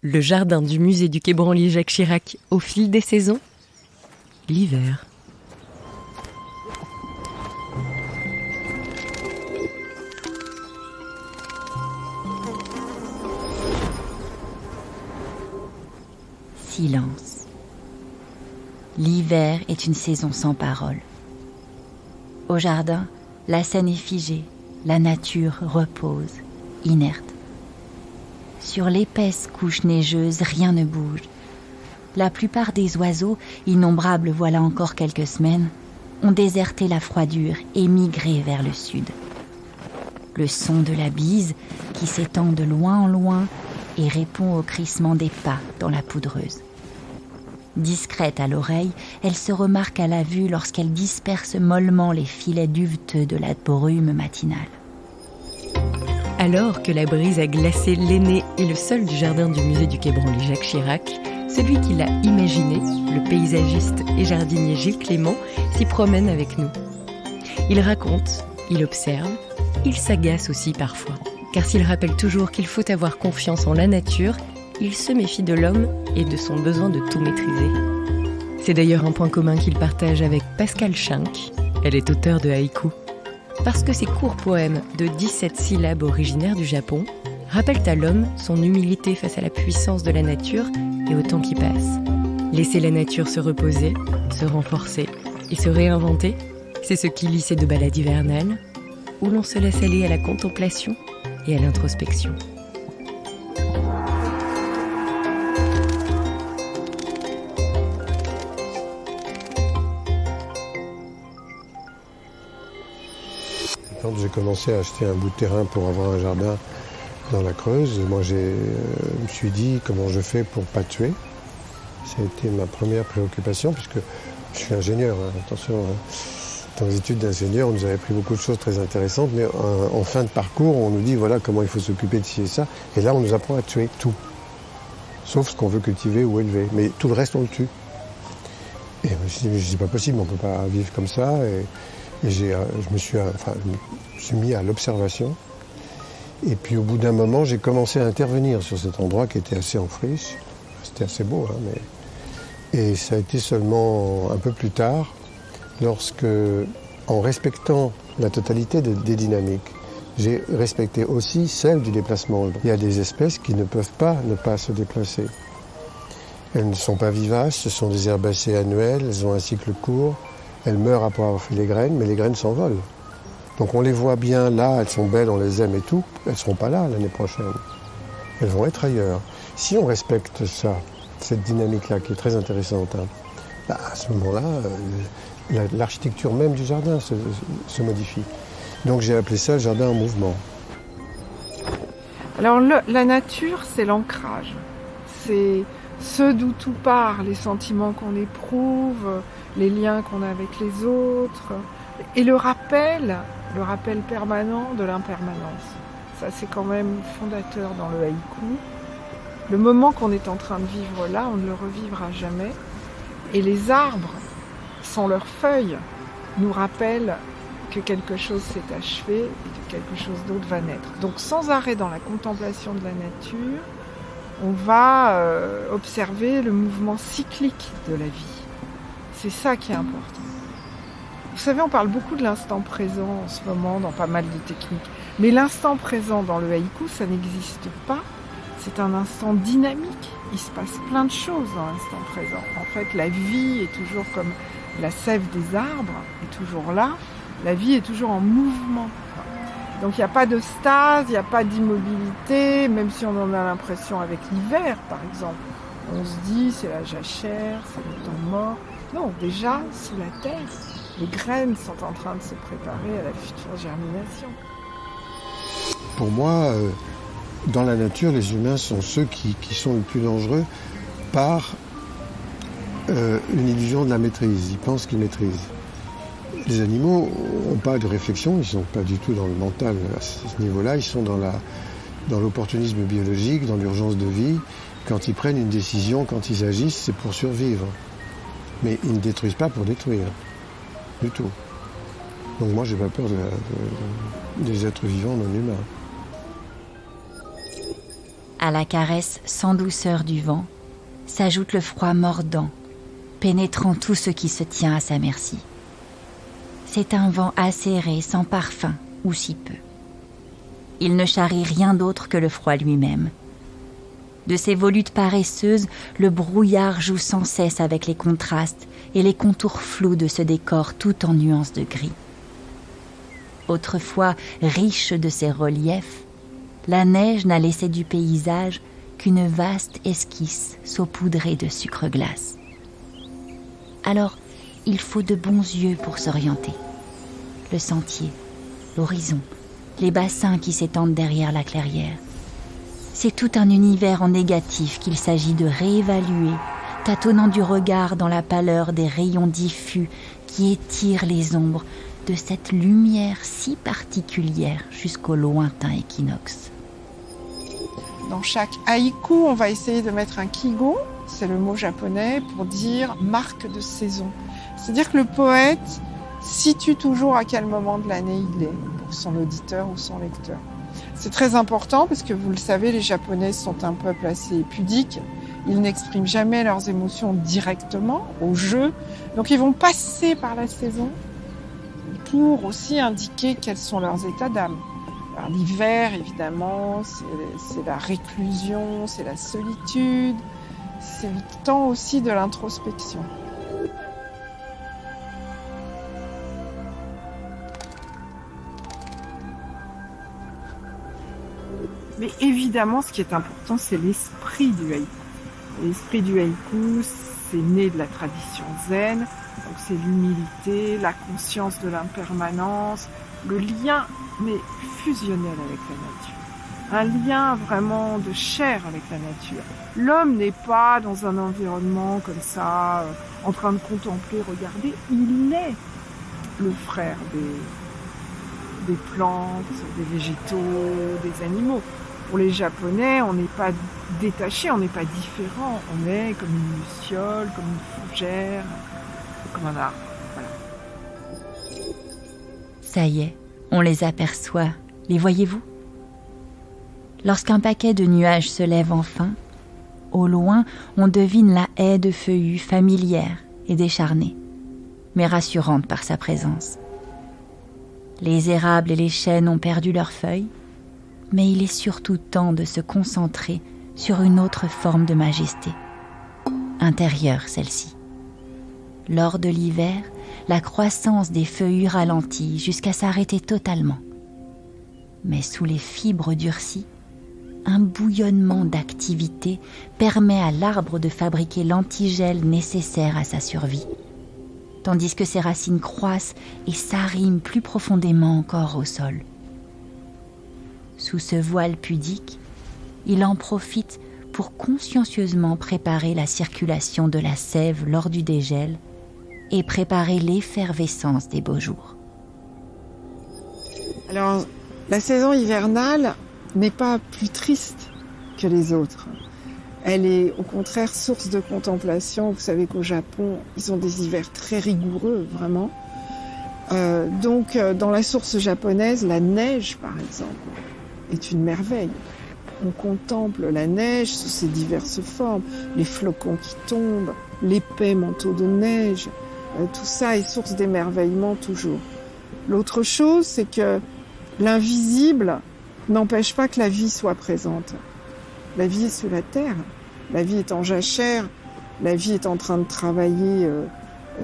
Le jardin du musée du Quai Branly Jacques Chirac au fil des saisons. L'hiver. Silence. L'hiver est une saison sans parole. Au jardin, la scène est figée, la nature repose, inerte. Sur l'épaisse couche neigeuse, rien ne bouge. La plupart des oiseaux, innombrables voilà encore quelques semaines, ont déserté la froidure et migré vers le sud. Le son de la bise, qui s'étend de loin en loin et répond au crissement des pas dans la poudreuse. Discrète à l'oreille, elle se remarque à la vue lorsqu'elle disperse mollement les filets duveteux de la brume matinale. Alors que la brise a glacé l'aîné et le sol du jardin du musée du Quai Branly Jacques Chirac, celui qui l'a imaginé, le paysagiste et jardinier Gilles Clément, s'y promène avec nous. Il raconte, il observe, il s'agace aussi parfois. Car s'il rappelle toujours qu'il faut avoir confiance en la nature, il se méfie de l'homme et de son besoin de tout maîtriser. C'est d'ailleurs un point commun qu'il partage avec Pascale Schenck. Elle est auteure de haïkus. Parce que ces courts poèmes de 17 syllabes originaires du Japon rappellent à l'homme son humilité face à la puissance de la nature et au temps qui passe. Laisser la nature se reposer, se renforcer et se réinventer, c'est ce qui lie ces deux balades hivernales, où l'on se laisse aller à la contemplation et à l'introspection. Quand j'ai commencé à acheter un bout de terrain pour avoir un jardin dans la Creuse, moi je me suis dit comment je fais pour pas tuer. Ça a été ma première préoccupation puisque je suis ingénieur. Attention, dans les études d'ingénieur, on nous avait appris beaucoup de choses très intéressantes, mais en fin de parcours, on nous dit voilà comment il faut s'occuper de ci et ça. Et là, on nous apprend à tuer tout, sauf ce qu'on veut cultiver ou élever. Mais tout le reste, on le tue. Et je me suis dit mais c'est pas possible, on peut pas vivre comme ça. Et je me suis mis à l'observation. Et puis au bout d'un moment, j'ai commencé à intervenir sur cet endroit qui était assez en friche. C'était assez beau, Et ça a été seulement un peu plus tard, lorsque, en respectant la totalité des dynamiques, j'ai respecté aussi celle du déplacement. Il y a des espèces qui ne peuvent pas ne pas se déplacer. Elles ne sont pas vivaces, ce sont des herbacées annuelles, elles ont un cycle court. Elles meurent après avoir fait les graines, mais les graines s'envolent. Donc on les voit bien là, elles sont belles, on les aime et tout. Elles ne seront pas là l'année prochaine. Elles vont être ailleurs. Si on respecte ça, cette dynamique-là qui est très intéressante, à ce moment-là, l'architecture même du jardin se modifie. Donc j'ai appelé ça jardin en mouvement. Alors la nature, c'est l'ancrage. C'est ce d'où tout part, les sentiments qu'on éprouve, les liens qu'on a avec les autres, et le rappel permanent de l'impermanence. Ça, c'est quand même fondateur dans le haïku. Le moment qu'on est en train de vivre là, on ne le revivra jamais. Et les arbres, sans leurs feuilles, nous rappellent que quelque chose s'est achevé et que quelque chose d'autre va naître. Donc sans arrêt dans la contemplation de la nature, on va observer le mouvement cyclique de la vie. C'est ça qui est important. Vous savez, on parle beaucoup de l'instant présent en ce moment dans pas mal de techniques. Mais l'instant présent dans le haïku, ça n'existe pas. C'est un instant dynamique. Il se passe plein de choses dans l'instant présent. En fait, la vie est toujours comme la sève des arbres, est toujours là. La vie est toujours en mouvement. Donc il n'y a pas de stase, il n'y a pas d'immobilité, même si on en a l'impression avec l'hiver, par exemple. On se dit, c'est la jachère, c'est le temps mort. Non, déjà, sous la terre, les graines sont en train de se préparer à la future germination. Pour moi, dans la nature, les humains sont ceux qui sont les plus dangereux par une illusion de la maîtrise. Ils pensent qu'ils maîtrisent. Les animaux n'ont pas de réflexion, ils ne sont pas du tout dans le mental à ce niveau-là, ils sont dans l'opportunisme biologique, dans l'urgence de vie. Quand ils prennent une décision, quand ils agissent, c'est pour survivre. Mais ils ne détruisent pas pour détruire, du tout. Donc moi, j'ai pas peur des êtres vivants non humains. À la caresse sans douceur du vent, s'ajoute le froid mordant, pénétrant tout ce qui se tient à sa merci. C'est un vent acéré, sans parfum, ou si peu. Il ne charrie rien d'autre que le froid lui-même. De ses volutes paresseuses, le brouillard joue sans cesse avec les contrastes et les contours flous de ce décor tout en nuances de gris. Autrefois riche de ses reliefs, la neige n'a laissé du paysage qu'une vaste esquisse saupoudrée de sucre glace. Alors, il faut de bons yeux pour s'orienter. Le sentier, l'horizon, les bassins qui s'étendent derrière la clairière. C'est tout un univers en négatif qu'il s'agit de réévaluer, tâtonnant du regard dans la pâleur des rayons diffus qui étirent les ombres de cette lumière si particulière jusqu'au lointain équinoxe. Dans chaque haïku, on va essayer de mettre un kigo, c'est le mot japonais pour dire marque de saison. C'est-à-dire que le poète situe toujours à quel moment de l'année il est pour son auditeur ou son lecteur. C'est très important parce que vous le savez, les Japonais sont un peuple assez pudique. Ils n'expriment jamais leurs émotions directement au jeu. Donc ils vont passer par la saison pour aussi indiquer quels sont leurs états d'âme. Alors, l'hiver, évidemment, c'est la réclusion, c'est la solitude, c'est le temps aussi de l'introspection. Mais évidemment, ce qui est important, c'est l'esprit du haïku. L'esprit du haïku, c'est né de la tradition zen, donc c'est l'humilité, la conscience de l'impermanence, le lien, mais fusionnel avec la nature. Un lien vraiment de chair avec la nature. L'homme n'est pas dans un environnement comme ça, en train de contempler, regarder. Il est le frère des plantes, des végétaux, des animaux. Pour les Japonais, on n'est pas détaché, on n'est pas différent. On est comme une luciole, comme une fougère, comme un arbre. Voilà. Ça y est, on les aperçoit. Les voyez-vous ? Lorsqu'un paquet de nuages se lève enfin, au loin, on devine la haie de feuillus familière et décharnée, mais rassurante par sa présence. Les érables et les chênes ont perdu leurs feuilles, mais il est surtout temps de se concentrer sur une autre forme de majesté, intérieure celle-ci. Lors de l'hiver, la croissance des feuillus ralentit jusqu'à s'arrêter totalement. Mais sous les fibres durcies, un bouillonnement d'activité permet à l'arbre de fabriquer l'antigel nécessaire à sa survie, tandis que ses racines croissent et s'arriment plus profondément encore au sol. Sous ce voile pudique, il en profite pour consciencieusement préparer la circulation de la sève lors du dégel et préparer l'effervescence des beaux jours. Alors, la saison hivernale n'est pas plus triste que les autres. Elle est au contraire source de contemplation. Vous savez qu'au Japon, ils ont des hivers très rigoureux, vraiment. Donc, dans la source japonaise, la neige, par exemple, est une merveille. On contemple la neige sous ses diverses formes, les flocons qui tombent, l'épais manteau de neige. Tout ça est source d'émerveillement toujours. L'autre chose, c'est que l'invisible n'empêche pas que la vie soit présente. La vie est sous la terre, la vie est en jachère, la vie est en train de travailler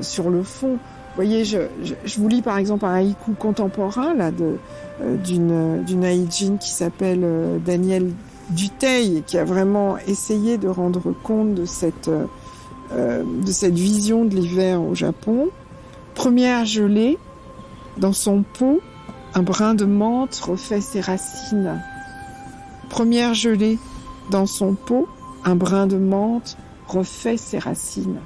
sur le fond. Vous voyez, je vous lis par exemple un haïku contemporain là, d'une haïjin qui s'appelle Danielle Dutheil, qui a vraiment essayé de rendre compte de cette vision de l'hiver au Japon. Première gelée, dans son pot, un brin de menthe refait ses racines. Première gelée, dans son pot, un brin de menthe refait ses racines.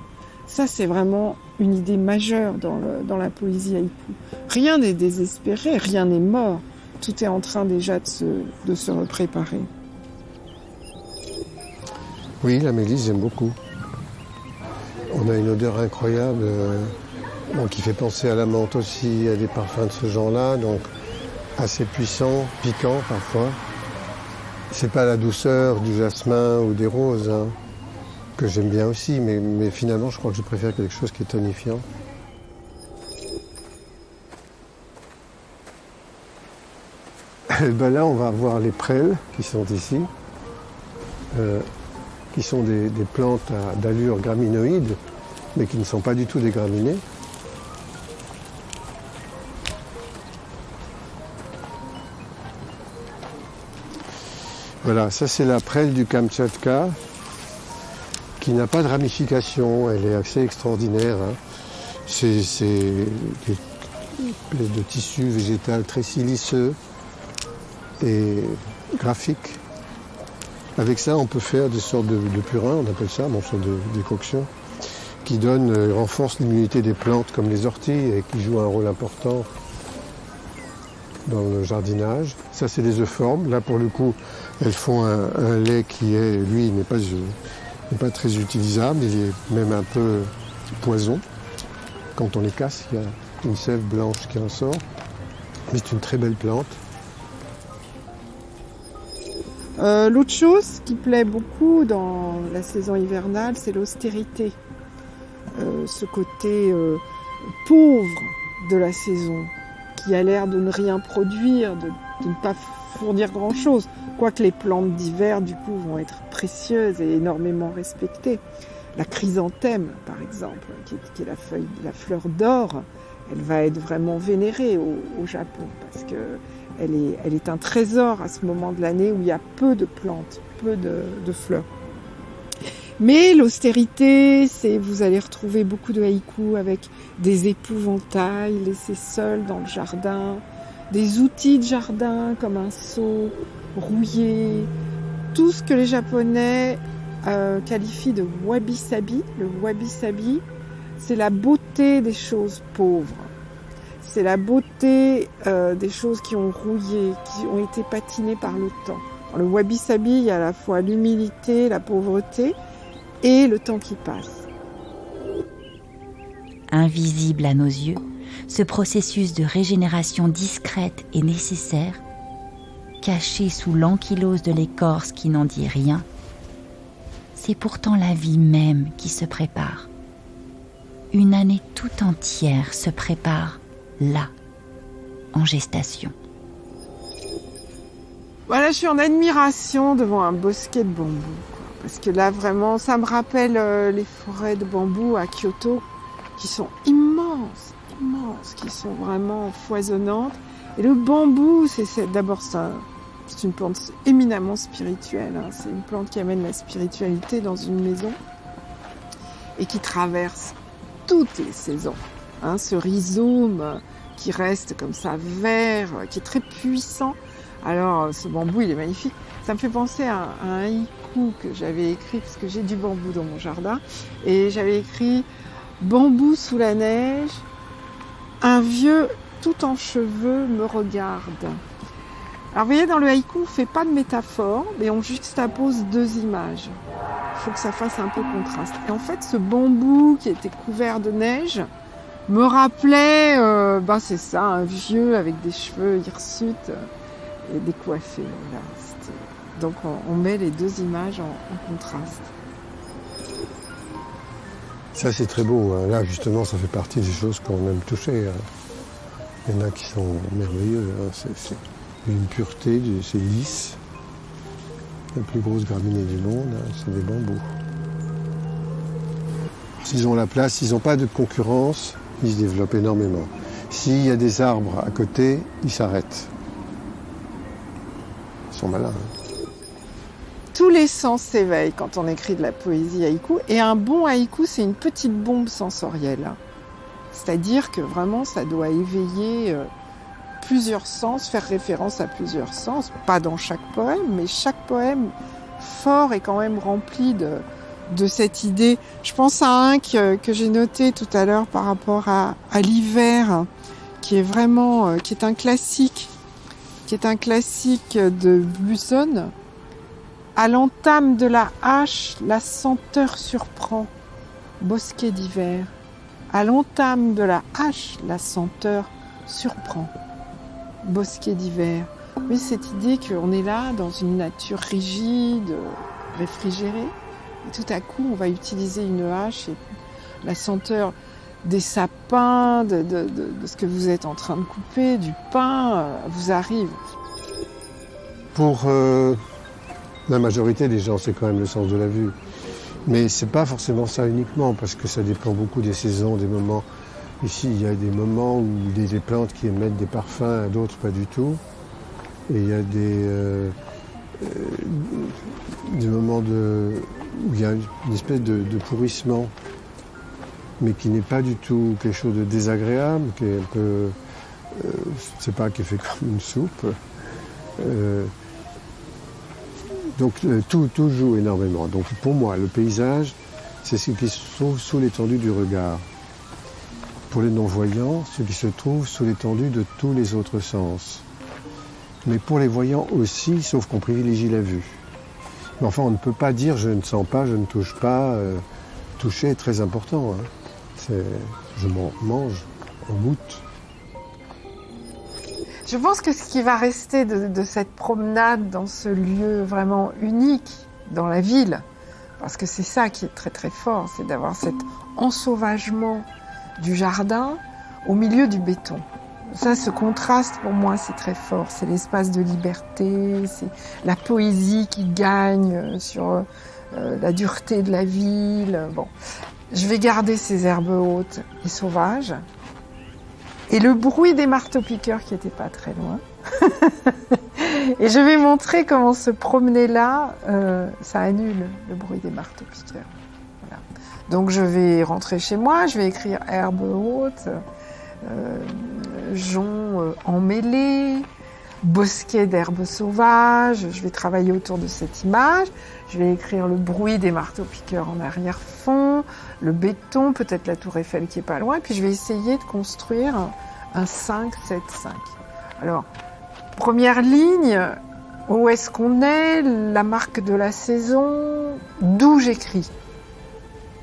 Ça, c'est vraiment une idée majeure dans la poésie haïku. Rien n'est désespéré, rien n'est mort. Tout est en train déjà de se repréparer. Oui, la mélisse, j'aime beaucoup. On a une odeur incroyable qui fait penser à la menthe aussi, à des parfums de ce genre-là, donc assez puissants, piquants parfois. C'est pas la douceur du jasmin ou des roses, hein, que j'aime bien aussi, mais finalement, je crois que je préfère quelque chose qui est tonifiant. Ben là, on va voir les prêles qui sont ici, qui sont des plantes d'allure graminoïde, mais qui ne sont pas du tout des graminées. Voilà, ça c'est la prêle du Kamtchatka, qui n'a pas de ramification, elle est assez extraordinaire. Hein. C'est des espèces de tissu végétal très siliceux et graphique. Avec ça, on peut faire des sortes de purins, on appelle ça, bon, ce sont des décoctions, qui renforcent l'immunité des plantes comme les orties et qui jouent un rôle important dans le jardinage. Ça, c'est des euphorbes. Là, pour le coup, elles font un lait qui lui, n'est pas très utilisable. Il est même un peu poison. Quand on les casse, il y a une sève blanche qui en sort. Mais c'est une très belle plante. L'autre chose qui plaît beaucoup dans la saison hivernale, c'est l'austérité. Ce côté pauvre de la saison, qui a l'air de ne rien produire, de ne pas fournir grand-chose. Quoique les plantes d'hiver, du coup, vont être précieuses et énormément respectées. La chrysanthème, par exemple, qui est la fleur d'or, elle va être vraiment vénérée au Japon, parce que elle est un trésor à ce moment de l'année où il y a peu de plantes, peu de fleurs. Mais l'austérité, vous allez retrouver beaucoup de haïkus avec des épouvantails laissés seuls dans le jardin, des outils de jardin comme un seau rouillé, tout ce que les Japonais qualifient de wabi-sabi. Le wabi-sabi, c'est la beauté des choses pauvres. C'est la beauté des choses qui ont rouillé, qui ont été patinées par le temps. Dans le wabi-sabi, il y a à la fois l'humilité, la pauvreté et le temps qui passe. Invisible à nos yeux, ce processus de régénération discrète et nécessaire, caché sous l'ankylose de l'écorce qui n'en dit rien, c'est pourtant la vie même qui se prépare. Une année tout entière se prépare là, en gestation. Voilà, je suis en admiration devant un bosquet de bambou. Parce que là, vraiment, ça me rappelle les forêts de bambou à Kyoto, qui sont immenses, qui sont vraiment foisonnantes. Et le bambou, d'abord, c'est une plante éminemment spirituelle. Hein. C'est une plante qui amène la spiritualité dans une maison et qui traverse toutes les saisons. Hein, ce rhizome qui reste comme ça vert, qui est très puissant. Alors, ce bambou, il est magnifique. Ça me fait penser à un haïku que j'avais écrit, parce que j'ai du bambou dans mon jardin. Et j'avais écrit « Bambou sous la neige, un vieux tout en cheveux me regarde ». Alors, vous voyez, dans le haïku, on ne fait pas de métaphore, mais on juxtapose deux images. Il faut que ça fasse un peu contraste. Et en fait, ce bambou qui était couvert de neige me rappelait, c'est ça, un vieux avec des cheveux hirsutes et décoiffés. Voilà. Donc on met les deux images en contraste. Ça c'est très beau. Hein. Là justement, ça fait partie des choses qu'on aime toucher. Hein. Il y en a qui sont merveilleux. Hein. C'est une pureté, c'est lisse. La plus grosse graminée du monde, hein, c'est des bambous. S'ils ont la place, s'ils n'ont pas de concurrence, ils se développent énormément. S'il y a des arbres à côté, ils s'arrêtent. Ils sont malins. Hein. Tous les sens s'éveillent quand on écrit de la poésie haïku. Et un bon haïku, c'est une petite bombe sensorielle. C'est-à-dire que vraiment, ça doit éveiller plusieurs sens, faire référence à plusieurs sens. Pas dans chaque poème, mais chaque poème fort est quand même rempli de cette idée. Je pense à un que j'ai noté tout à l'heure par rapport à l'hiver, qui est vraiment, qui est un classique de Buson. À l'entame de la hache, la senteur surprend. Bosquet d'hiver. À l'entame de la hache, la senteur surprend. Bosquet d'hiver. Oui, cette idée qu'on est là dans une nature rigide, réfrigérée, et tout à coup, on va utiliser une hache et la senteur des sapins, de ce que vous êtes en train de couper, du pain, vous arrive. Pour la majorité des gens, c'est quand même le sens de la vue. Mais c'est pas forcément ça uniquement, parce que ça dépend beaucoup des saisons, des moments. Ici, il y a des moments où des plantes qui émettent des parfums, d'autres pas du tout. Et il y a des moments où il y a une espèce de pourrissement, mais qui n'est pas du tout quelque chose de désagréable, qui est un peu, je ne sais pas, qui est fait comme une soupe. Donc tout joue énormément. Donc pour moi, le paysage, c'est ce qui se trouve sous l'étendue du regard. Pour les non-voyants, ce qui se trouve sous l'étendue de tous les autres sens. Mais pour les voyants aussi, sauf qu'on privilégie la vue. Mais enfin, on ne peut pas dire je ne sens pas, je ne touche pas. Toucher est très important. Hein. Je m'en mange, en goûte. Je pense que ce qui va rester de cette promenade dans ce lieu vraiment unique dans la ville, parce que c'est ça qui est très très fort, c'est d'avoir cet ensauvagement du jardin au milieu du béton. Ça, ce contraste, pour moi, c'est très fort. C'est l'espace de liberté, c'est la poésie qui gagne sur la dureté de la ville. Bon, je vais garder ces herbes hautes et sauvages. Et le bruit des marteaux-piqueurs qui n'était pas très loin. Et je vais montrer comment se promener là, ça annule le bruit des marteaux-piqueurs. Voilà. Donc je vais rentrer chez moi, je vais écrire herbes hautes, joncs emmêlés, bosquet d'herbes sauvages. Je vais travailler autour de cette image. Je vais écrire le bruit des marteaux-piqueurs en arrière-fond, le béton, peut-être la tour Eiffel qui est pas loin. Puis je vais essayer de construire un 5-7-5. Alors, première ligne, où est-ce qu'on est, la marque de la saison, d'où j'écris.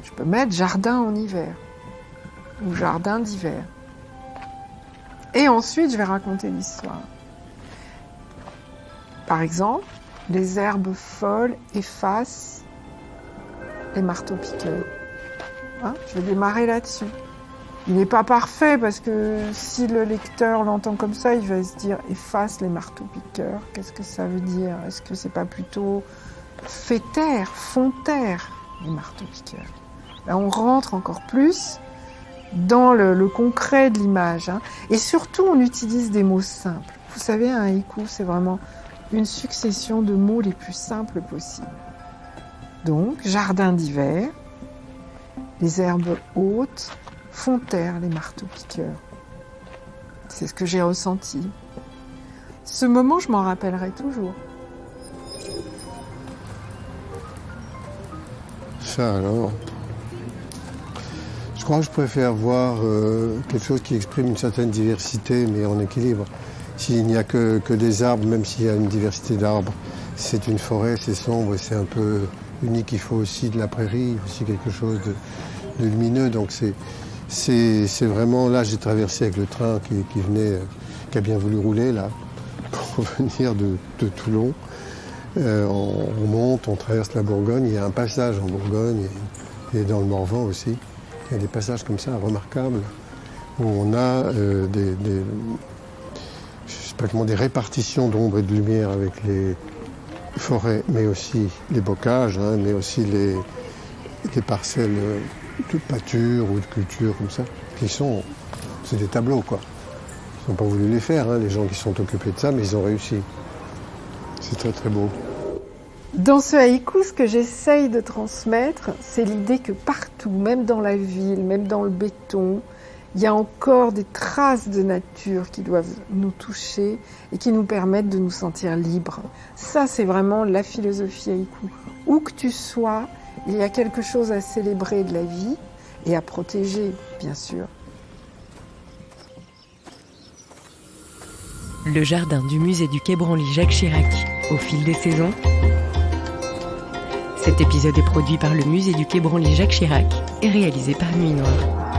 Je peux mettre jardin en hiver ou jardin d'hiver. Et ensuite, je vais raconter l'histoire. Par exemple, les herbes folles effacent les marteaux-piqueurs. Hein, je vais démarrer là-dessus. Il n'est pas parfait parce que si le lecteur l'entend comme ça, il va se dire « efface les marteaux-piqueurs ». Qu'est-ce que ça veut dire? Est-ce que c'est pas plutôt « fait taire, font taire les marteaux-piqueurs ». Là, on rentre encore plus dans le concret de l'image. Hein. Et surtout, on utilise des mots simples. Vous savez, un haïku, c'est vraiment une succession de mots les plus simples possibles. Donc, jardin d'hiver, les herbes hautes font taire les marteaux-piqueurs. C'est ce que j'ai ressenti. Ce moment, je m'en rappellerai toujours. Ça alors, je crois que je préfère voir quelque chose qui exprime une certaine diversité, mais en équilibre. S'il n'y a que des arbres, même s'il y a une diversité d'arbres, c'est une forêt, c'est sombre, c'est un peu unique. Il faut aussi de la prairie, aussi quelque chose de lumineux. Donc c'est vraiment, là j'ai traversé avec le train qui venait, qui a bien voulu rouler là, pour venir de Toulon. On monte, on traverse la Bourgogne, il y a un passage en Bourgogne et dans le Morvan aussi. Il y a des passages comme ça remarquables où on a des répartitions d'ombre et de lumière avec les forêts, mais aussi les bocages, hein, mais aussi les parcelles de pâture ou de culture comme ça, c'est des tableaux quoi. Ils n'ont pas voulu les faire, hein, les gens qui sont occupés de ça, mais ils ont réussi. C'est très très beau. Dans ce haïku, ce que j'essaye de transmettre, c'est l'idée que partout, même dans la ville, même dans le béton, il y a encore des traces de nature qui doivent nous toucher et qui nous permettent de nous sentir libres. Ça, c'est vraiment la philosophie haïku. Où que tu sois, il y a quelque chose à célébrer de la vie et à protéger, bien sûr. Le jardin du musée du Quai Branly Jacques Chirac, au fil des saisons. Cet épisode est produit par le musée du Quai Branly Jacques Chirac et réalisé par Nuit Noire.